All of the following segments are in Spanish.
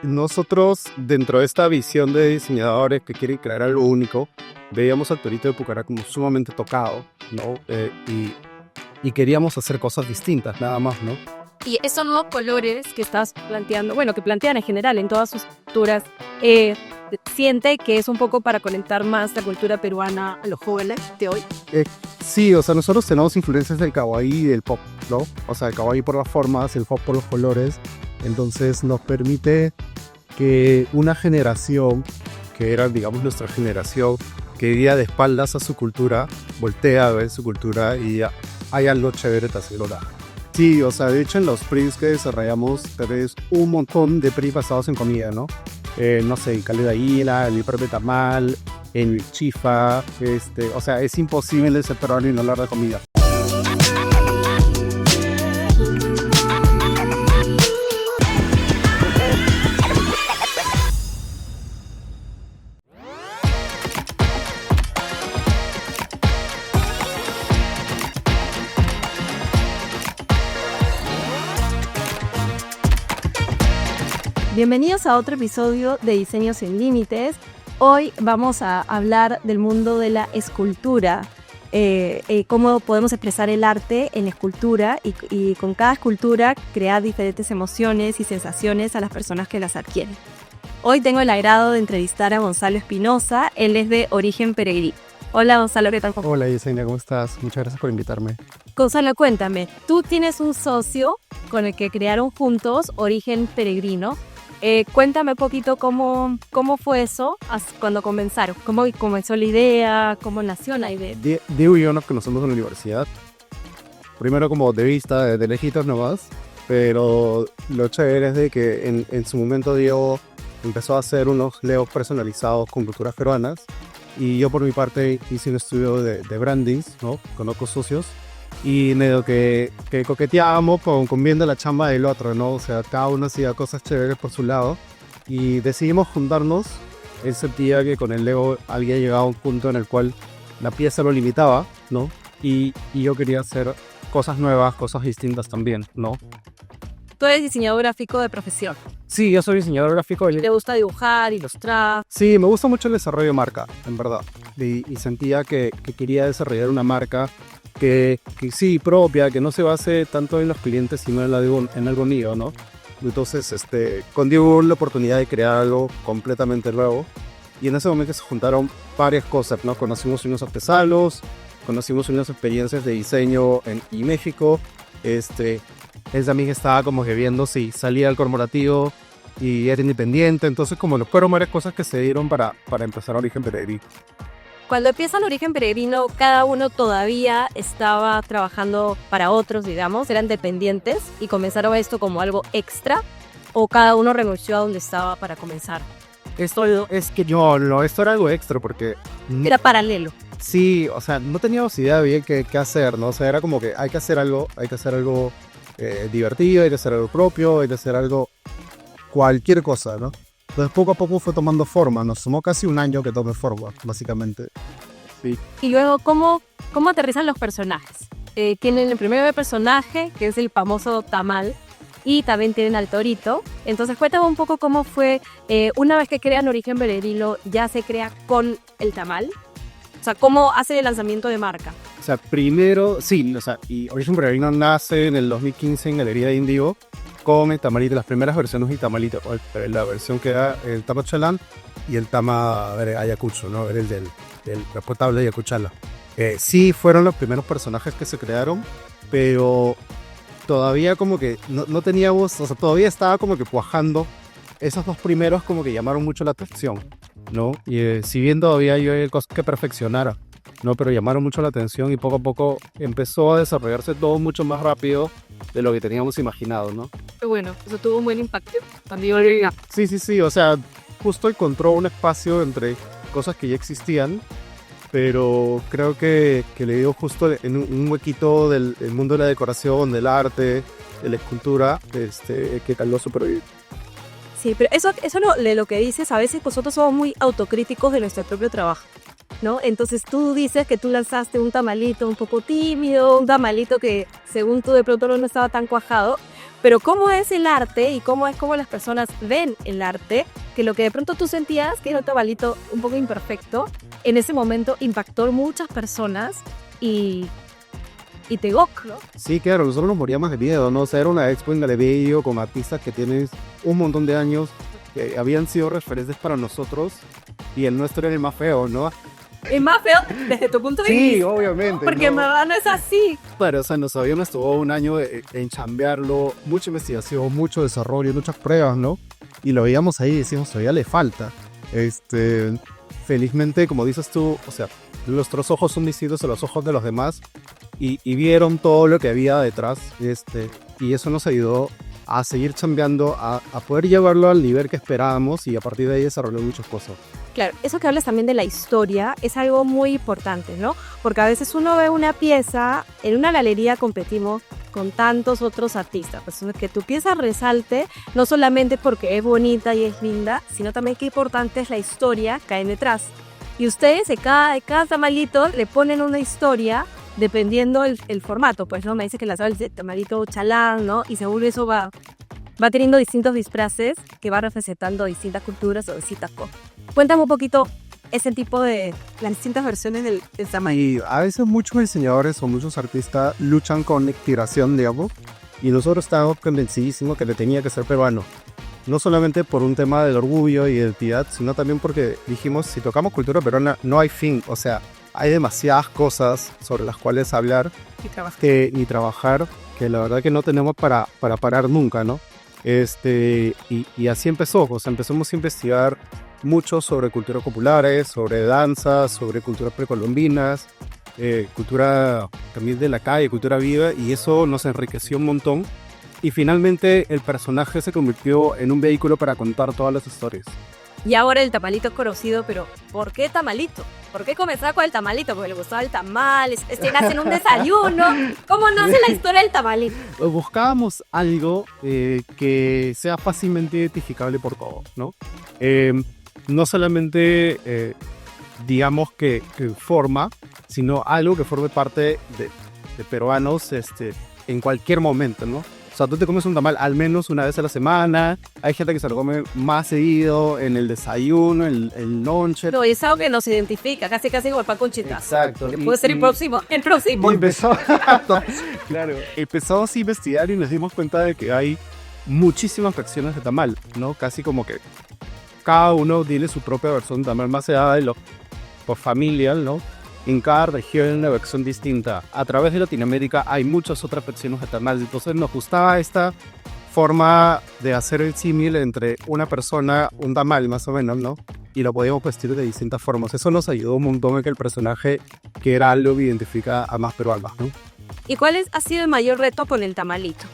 nosotros, dentro de esta visión de diseñadores que quieren crear algo único, veíamos al Torito de Pucará como sumamente tocado, ¿no? Y queríamos hacer cosas distintas, nada más, ¿no? Y esos nuevos colores que estás planteando, bueno, que plantean en general en todas sus culturas, siente que es un poco para conectar más la cultura peruana a los jóvenes de hoy. Sí, o sea, nosotros tenemos influencias del kawaii y del pop, ¿no? O sea, el kawaii por las formas, el pop por los colores. Entonces nos permite que una generación, que era, digamos, nuestra generación, que vivía de espaldas a su cultura, voltea a ver su cultura y ya hay algo chévere de hacerlo. Sí, o sea, de hecho en los prints que desarrollamos tenés un montón de prints basados en comida, ¿no? No sé, el caldo de águila, el hiper de tamal, el chifa, o sea, es imposible ser peruano y no hablar de comida. Bienvenidos a otro episodio de Diseños sin Límites. Hoy vamos a hablar del mundo de la escultura, cómo podemos expresar el arte en la escultura y con cada escultura crear diferentes emociones y sensaciones a las personas que las adquieren. Hoy tengo el agrado de entrevistar a Gonzalo Espinosa, él es de Origen Peregrino. Hola Gonzalo, ¿qué tal? Hola Yesenia, ¿cómo estás? Muchas gracias por invitarme. Gonzalo, cuéntame, tú tienes un socio con el que crearon juntos Origen Peregrino. Cuéntame un poquito cómo fue eso cuando comenzaron, cómo comenzó la idea, cómo nació la idea. Diego y yo nos conocemos en la universidad, primero como de vista, de lejitos nomás, pero lo chévere es de que en su momento Diego empezó a hacer unos legos personalizados con culturas peruanas y yo por mi parte hice un estudio de brandings, ¿no? Con otros socios. Y medio que coqueteábamos con viendo la chamba del otro, ¿no? O sea, cada uno hacía cosas chéveres por su lado. Y decidimos juntarnos. Él sentía que con el Lego había llegado a un punto en el cual la pieza lo limitaba, ¿no? Y yo quería hacer cosas nuevas, cosas distintas también, ¿no? Tú eres diseñador gráfico de profesión. Sí, yo soy diseñador gráfico. ¿Te gusta dibujar, ilustrar? Sí, me gusta mucho el desarrollo de marca, en verdad. Y sentía que quería desarrollar una marca que sí, propia, que no se base tanto en los clientes, sino en algo mío, ¿no? Entonces, con Diego hubo la oportunidad de crear algo completamente nuevo. Y en ese momento se juntaron varias cosas, ¿no? Conocimos unos artesanos, conocimos unas experiencias de diseño en México. Él también estaba como que viendo si salía al corporativo y era independiente. Entonces, como fueron varias cosas que se dieron para empezar Origen Peregrino. Cuando empieza el Origen Peregrino, cada uno todavía estaba trabajando para otros, digamos, eran dependientes y comenzaron esto como algo extra, o cada uno renunció a donde estaba para comenzar. Esto era algo extra porque... Era paralelo. Sí, o sea, no teníamos idea bien qué hacer, ¿no? O sea, era como que hay que hacer algo divertido, hay que hacer algo propio, hay que hacer algo, cualquier cosa, ¿no? Entonces poco a poco fue tomando forma, nos tomó casi un año que tome forma, básicamente. Sí. Y luego, ¿cómo aterrizan los personajes? Tienen el primer personaje, que es el famoso tamal, y también tienen al torito. Entonces cuéntame un poco cómo fue, una vez que crean Origen Peregrino, ya se crea con el tamal. O sea, ¿cómo hacen el lanzamiento de marca? O sea, primero, sí, o sea, y Origen Peregrino nace en el 2015 en Galería de Indigo, con el tamalito, las primeras versiones de tamalito, la versión que da el tama chalán y el tama ayacucho, ¿no? El del potable de Ayacuchala. Sí fueron los primeros personajes que se crearon, pero todavía como que no teníamos, o sea, todavía estaba como que cuajando. Esos dos primeros como que llamaron mucho la atención, ¿no? Y si bien todavía hay cosas que perfeccionar, ¿no? Pero llamaron mucho la atención y poco a poco empezó a desarrollarse todo mucho más rápido de lo que teníamos imaginado, ¿no? Qué bueno, eso tuvo un buen impacto también. Sí, o sea, justo encontró un espacio entre cosas que ya existían, pero creo que le dio justo en un huequito del mundo de la decoración, del arte, de la escultura, que caló súper bien. Sí, pero eso lo que dices, a veces nosotros somos muy autocríticos de nuestro propio trabajo, ¿no? Entonces tú dices que tú lanzaste un tamalito un poco tímido, un tamalito que según tú de pronto no estaba tan cuajado, pero cómo es el arte y cómo las personas ven el arte, que lo que de pronto tú sentías que era un tamalito un poco imperfecto, en ese momento impactó a muchas personas y te gok, ¿no? Sí, claro, nosotros nos moríamos de miedo, ¿no? O sea, era una expo en Galebeyo con artistas que tienen un montón de años, que habían sido referentes para nosotros, y el nuestro era el más feo, ¿no? Es más feo desde tu punto de Sí, vista. obviamente. Porque en ¿no? verdad no es así. Claro, o sea, nos estuvo un año en chambearlo, mucha investigación, mucho desarrollo, muchas pruebas, ¿no? Y lo veíamos ahí y decíamos, todavía le falta. Felizmente, como dices tú, o sea, nuestros ojos son distintos a los ojos de los demás y vieron todo lo que había detrás, y eso nos ayudó a seguir chambeando, a poder llevarlo al nivel que esperábamos y a partir de ahí desarrollar muchas cosas. Claro, eso que hablas también de la historia es algo muy importante, ¿no? Porque a veces uno ve una pieza, en una galería competimos con tantos otros artistas, pues que tu pieza resalte no solamente porque es bonita y es linda, sino también qué importante es la historia que hay detrás. Y ustedes de cada tamalito le ponen una historia dependiendo el formato, pues, ¿no? Me dice que la el tamalito chalán, ¿no? Y seguro eso va teniendo distintos disfraces que va representando distintas culturas o distintas cosas. Cuéntame un poquito ese tipo de las distintas versiones del tamal. Y a veces muchos diseñadores o muchos artistas luchan con la inspiración, digamos, y nosotros estábamos convencidísimos que le tenía que ser peruano. No solamente por un tema del orgullo y identidad, sino también porque dijimos, si tocamos cultura peruana, no hay fin. O sea, hay demasiadas cosas sobre las cuales hablar y trabajar, que la verdad que no tenemos para parar nunca, ¿no? Y así empezó, o sea, empezamos a investigar mucho sobre culturas populares, sobre danzas, sobre culturas precolombinas, cultura también de la calle, cultura viva, y eso nos enriqueció un montón. Y finalmente el personaje se convirtió en un vehículo para contar todas las historias. Y ahora el tamalito es conocido, pero ¿por qué tamalito? ¿Por qué comenzar con el tamalito? Porque le gustaba el tamal, hacen un desayuno. ¿Cómo nace la historia del tamalito? Buscábamos algo que sea fácilmente identificable por todos, ¿no? No solamente, digamos que forma, sino algo que forme parte de peruanos en cualquier momento, ¿no? O sea, tú te comes un tamal al menos una vez a la semana. Hay gente que se lo come más seguido, en el desayuno, el lunch. No, y es algo que nos identifica, casi como el pan con chitazo. Exacto. Que puede ser el próximo. Y claro, empezamos a investigar y nos dimos cuenta de que hay muchísimas fracciones de tamal, ¿no? Casi como que cada uno tiene su propia versión de tamal, más allá de lo por familia, ¿no? En cada región hay una versión distinta. A través de Latinoamérica hay muchas otras versiones de tamal. Entonces nos gustaba esta forma de hacer el símil entre una persona, un tamal más o menos, ¿no? Y lo podíamos vestir de distintas formas. Eso nos ayudó un montón a que el personaje, que era algo que identifica a más peruanos, ¿no? ¿Y cuál ha sido el mayor reto con el tamalito?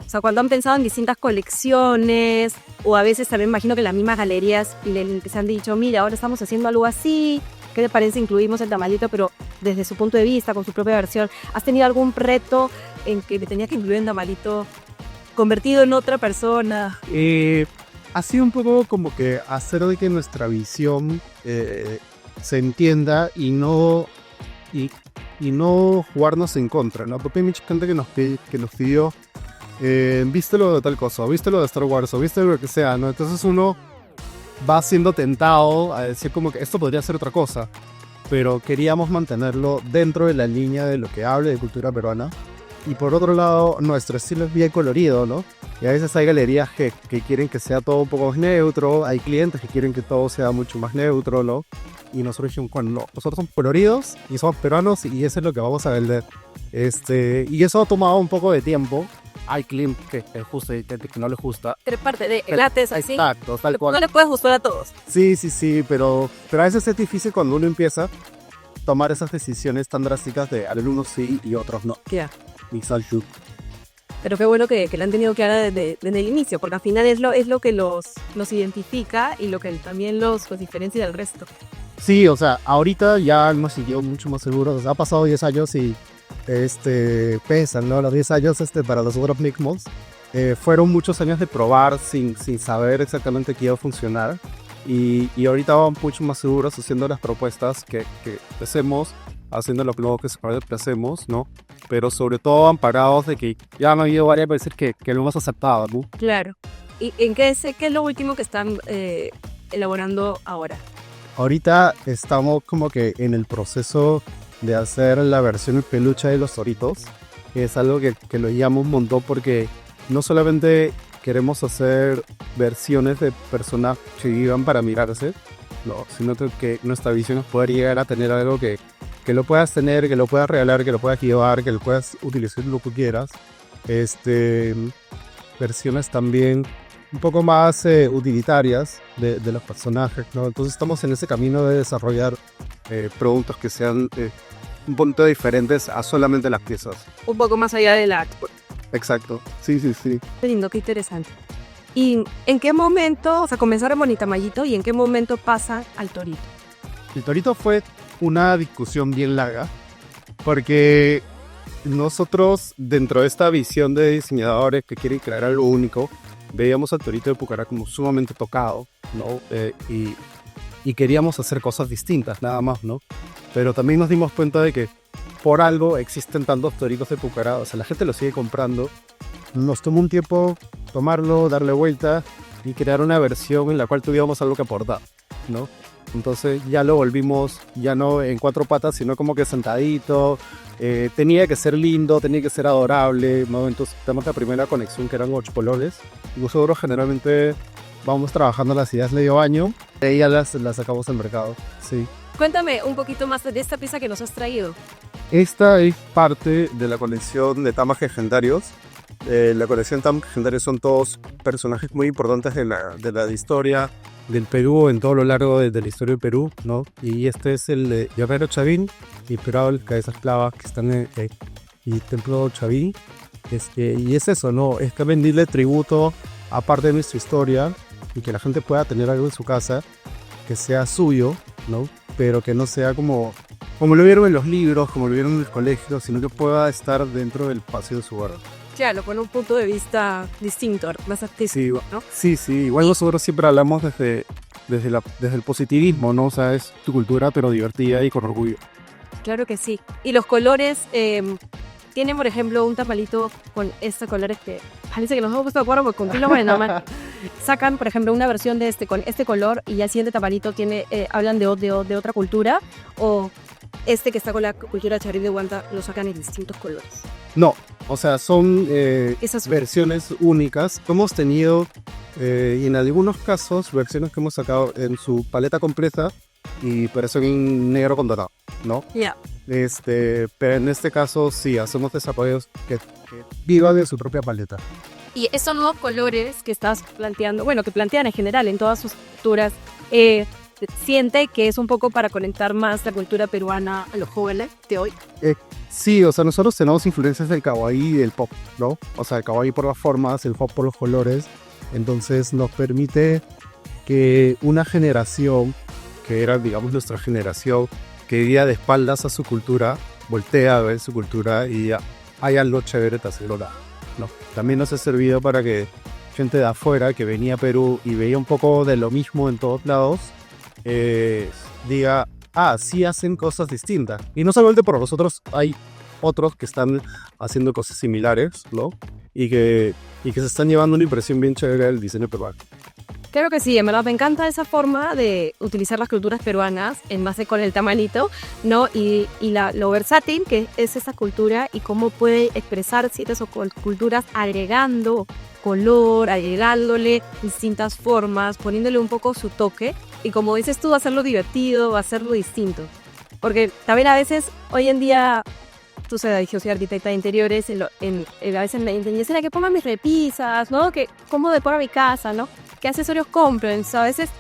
O sea, cuando han pensado en distintas colecciones, o a veces también imagino que las mismas galerías les han dicho, mira, ahora estamos haciendo algo así, ¿qué te parece? Incluimos el tamalito, pero desde su punto de vista, con su propia versión. ¿Has tenido algún reto en que le tenías que incluir el tamalito convertido en otra persona? Ha sido un poco como que hacer de que nuestra visión se entienda y no jugarnos en contra, ¿no? Porque hay mucha gente que nos pidió vístelo de tal cosa, o vístelo de Star Wars, o vístelo de lo que sea, ¿no? Entonces uno va siendo tentado a decir como que esto podría ser otra cosa, pero queríamos mantenerlo dentro de la línea de lo que hable de cultura peruana. Y por otro lado, nuestro estilo es bien colorido, ¿no? Y a veces hay galerías que quieren que sea todo un poco más neutro, hay clientes que quieren que todo sea mucho más neutro, ¿no? Y nosotros dijimos, bueno, no, nosotros somos coloridos y somos peruanos y eso es lo que vamos a vender. Y eso ha tomado un poco de tiempo. Hay clientes que les gusta y gente que no les gusta. Tres partes de lates así. Exacto, tal cual. No les puedes gustar a todos. Sí, pero a veces es difícil cuando uno empieza a tomar esas decisiones tan drásticas de algunos sí y otros no. Ya. Exacto. Pero qué bueno que lo han tenido que dar desde el inicio, porque al final es lo que los identifica y lo que también los diferencia del resto. Sí, o sea, ahorita ya hemos sido mucho más seguros. O sea, ha pasado 10 años y pesan, ¿no? Los 10 años para los otros mismos. Fueron muchos años de probar sin saber exactamente qué iba a funcionar. Y ahorita vamos mucho más seguros haciendo las propuestas que hacemos, haciendo lo que hacemos, ¿no? pero sobre todo amparados de que ya han habido varias veces que lo hemos aceptado, ¿no? Claro. ¿Y en qué es lo último que están elaborando ahora? Ahorita estamos como que en el proceso de hacer la versión en peluche de los toritos, que es algo que lo llamo un montón porque no solamente queremos hacer versiones de personas que vivan para mirarse, no, sino que nuestra visión es poder llegar a tener algo que lo puedas tener, que lo puedas regalar, que lo puedas llevar, que lo puedas utilizar lo que quieras. Versiones también un poco más utilitarias de los personajes, ¿no? Entonces estamos en ese camino de desarrollar productos que sean un poquito diferentes a solamente las piezas. Un poco más allá del arte. Exacto, sí. Qué lindo, qué interesante. ¿Y en qué momento, o sea, comenzaron con Itamayito y en qué momento pasan al Torito? El Torito fue una discusión bien larga, porque nosotros, dentro de esta visión de diseñadores que quieren crear algo único, veíamos al Torito de Pucará como sumamente tocado, ¿no? Y queríamos hacer cosas distintas, nada más, ¿no? Pero también nos dimos cuenta de que por algo existen tantos Toritos de Pucará, o sea, la gente lo sigue comprando. Nos tomó un tiempo tomarlo, darle vuelta y crear una versión en la cual tuviéramos algo que aportar, ¿no? Entonces ya lo volvimos, ya no en cuatro patas, sino como que sentadito. Tenía que ser lindo, tenía que ser adorable, ¿no? Entonces tenemos la primera conexión que eran 8 colores. Y nosotros generalmente vamos trabajando las ideas medio año y ahí ya las sacamos al mercado, sí. Cuéntame un poquito más de esta pieza que nos has traído. Esta es parte de la colección de Tamas Legendarios. La colección Tamas Legendarios son todos personajes muy importantes de la historia del Perú en todo lo largo de la historia del Perú, ¿no? Y este es el Guerrero Chavín, inspirado en las cabezas clavas que están en el Templo Chavín. Y es eso, ¿no? Es que rendirle tributo a parte de nuestra historia y que la gente pueda tener algo en su casa que sea suyo, ¿no? Pero que no sea como lo vieron en los libros, como lo vieron en el colegio, sino que pueda estar dentro del espacio de su hogar. Claro, con un punto de vista distinto, más artístico, ¿no? Sí, igual nosotros siempre hablamos desde el positivismo, ¿no? O sea, es tu cultura, pero divertida y con orgullo. Claro que sí. Y los colores, tienen, por ejemplo, un tapalito con estos colores que parece que nos hemos puesto de acuerdo porque contigo, bueno, sacan, por ejemplo, una versión de con este color y ya el siguiente tapalito hablan de otra cultura, o que está con la cultura charí de Huanta lo sacan en distintos colores. No, o sea, son Esas versiones únicas. Hemos tenido, y en algunos casos, versiones que hemos sacado en su paleta completa y por eso en negro con dorado, ¿no? Ya. Pero en este caso sí, hacemos desarrollos que vivan de su propia paleta. Y esos nuevos colores que estás planteando, bueno, que plantean en general en todas sus culturas, siente que es un poco para conectar más la cultura peruana a los jóvenes de hoy. Sí, o sea, nosotros tenemos influencias del kawaii y del pop, ¿no? O sea, el kawaii por las formas, el pop por los colores. Entonces nos permite que una generación, que era, digamos, nuestra generación, que vivía de espaldas a su cultura, voltea a ver su cultura y hay algo chévere de hacerlo, ¿no? También nos ha servido para que gente de afuera que venía a Perú y veía un poco de lo mismo en todos lados, diga, sí hacen cosas distintas. Y no solamente por nosotros, hay otros que están haciendo cosas similares, ¿no? Y que se están llevando una impresión bien chévere del diseño peruano. Claro que sí, en verdad me encanta esa forma de utilizar las culturas peruanas en base con el tamalito, ¿no? Y lo versátil que es esa cultura y cómo puede expresar ciertas culturas agregando color, agregándole distintas formas, poniéndole un poco su toque. Y como dices tú, hacerlo divertido, hacerlo distinto. Porque también a veces, hoy en día, tú sabes, yo soy arquitecta de interiores, a veces me dicen, que ponga mis repisas, ¿no? Que cómo decora mi casa, ¿no? ¿Qué accesorios compren? A veces,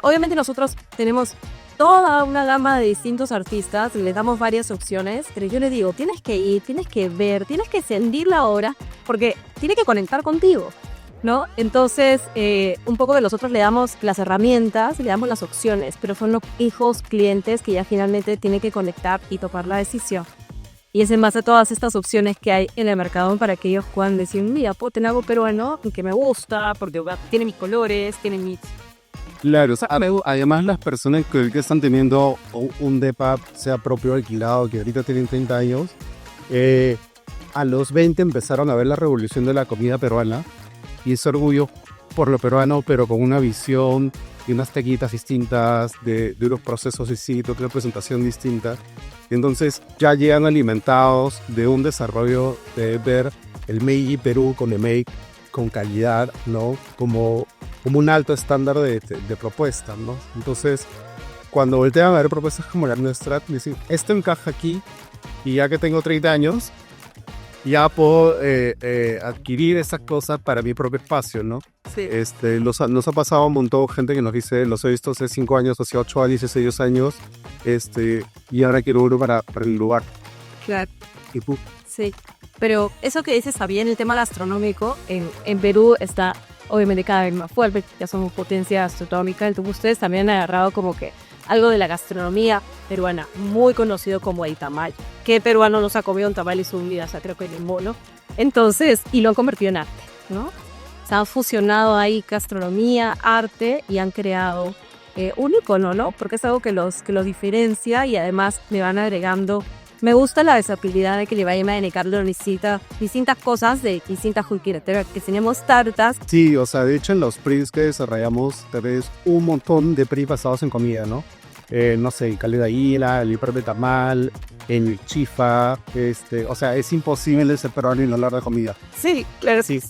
obviamente nosotros tenemos toda una gama de distintos artistas, les damos varias opciones, pero yo les digo, tienes que ir, tienes que ver, tienes que sentir la obra, porque tiene que conectar contigo, ¿no? Entonces, un poco de nosotros le damos las herramientas, le damos las opciones, pero son los hijos clientes que ya finalmente tienen que conectar y tomar la decisión. Y es en base a todas estas opciones que hay en el mercado para que ellos puedan decir, mira, puedo tener algo peruano que me gusta, porque tiene mis colores, tiene mis... Claro, o sea, además las personas que están teniendo un depa, sea propio o alquilado, que ahorita tienen 30 años, a los 20 empezaron a ver la revolución de la comida peruana y ese orgullo por lo peruano, pero con una visión y unas técnicas distintas, de unos procesos distintos, de una presentación distinta. Entonces ya llegan alimentados de un desarrollo de ver el Meiji Perú con el Make con calidad, ¿no? Como un alto estándar de propuesta, ¿no? Entonces, cuando voltean a ver propuestas como la nuestra, dicen, esto encaja aquí, y ya que tengo 30 años, ya puedo adquirir esas cosas para mi propio espacio, ¿no? Sí. Nos ha pasado un montón de gente que nos dice, los he visto hace 5 años, hace 8 años, hace 10 años, y ahora quiero uno para el lugar. Claro. Y ¡pum! Sí, pero eso que dices está bien, el tema gastronómico en Perú está obviamente cada vez más fuerte, ya somos potencia gastronómica, entonces ustedes también han agarrado como que algo de la gastronomía peruana, muy conocido como el tamal. ¿Qué peruano nos ha comido un tamal en su vida? O sea, creo que ni mono. Entonces, y lo han convertido en arte, ¿no? Se han fusionado ahí gastronomía, arte y han creado un icono, ¿no? Porque es algo que los diferencia y además le van agregando. Me gusta la versatilidad de que le vayan a dedicarle distintas cosas de distintas culturas, que tenemos tartas. Sí, o sea, de hecho en los prints que desarrollamos tenés un montón de prints basados en comida, ¿no? No sé, el caldo de aguila, el hiper de tamal, el chifa, o sea, es imposible ser peruano y no hablar de comida. Sí, claro, sí.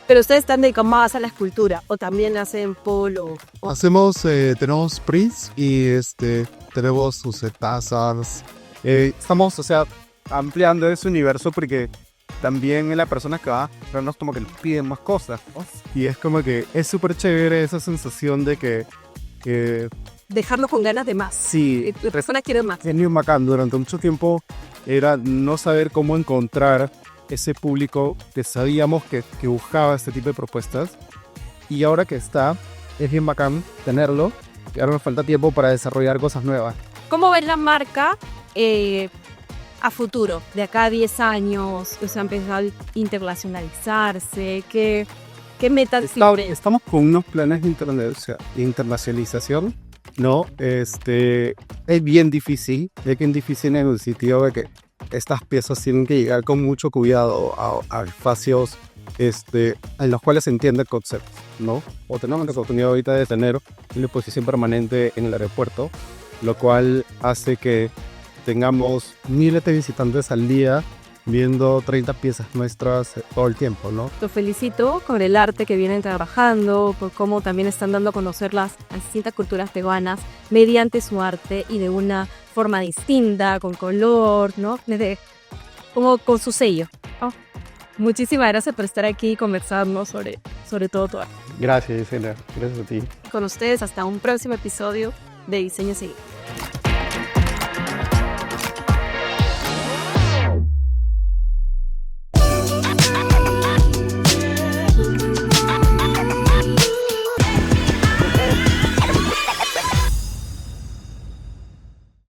Pero ustedes están dedicados más a la escultura o también hacen polo. Tenemos prints y tenemos sus tazas. Estamos, o sea, ampliando ese universo porque también la persona que va, pero nos como que le piden más cosas, ¿no? Y es como que es súper chévere esa sensación de que Dejarlo con ganas de más. sí, La persona quiere más. en New Macán durante mucho tiempo era no saber cómo encontrar ese público que sabíamos que buscaba este tipo de propuestas, y ahora que está, es bien bacán tenerlo, y ahora nos falta tiempo para desarrollar cosas nuevas. ¿Cómo ves la marca a futuro? De acá a 10 años, o sea, empezar a internacionalizarse, ¿qué metas tiene? Estamos con unos planes de internacionalización, ¿no? Es bien difícil en el sentido de que estas piezas tienen que llegar con mucho cuidado a espacios en los cuales se entiende el concepto, ¿no? O tenemos la oportunidad ahorita de tener una exposición permanente en el aeropuerto, lo cual hace que tengamos miles de visitantes al día viendo 30 piezas nuestras todo el tiempo, ¿no? Los felicito con el arte que vienen trabajando, por cómo también están dando a conocer las distintas culturas peruanas mediante su arte y de una forma distinta, con color, ¿no? Como con su sello, ¿no? Muchísimas gracias por estar aquí y conversarnos sobre todo tu arte. Gracias, Gisela. Gracias a ti. Con ustedes hasta un próximo episodio de Diseño Seguido.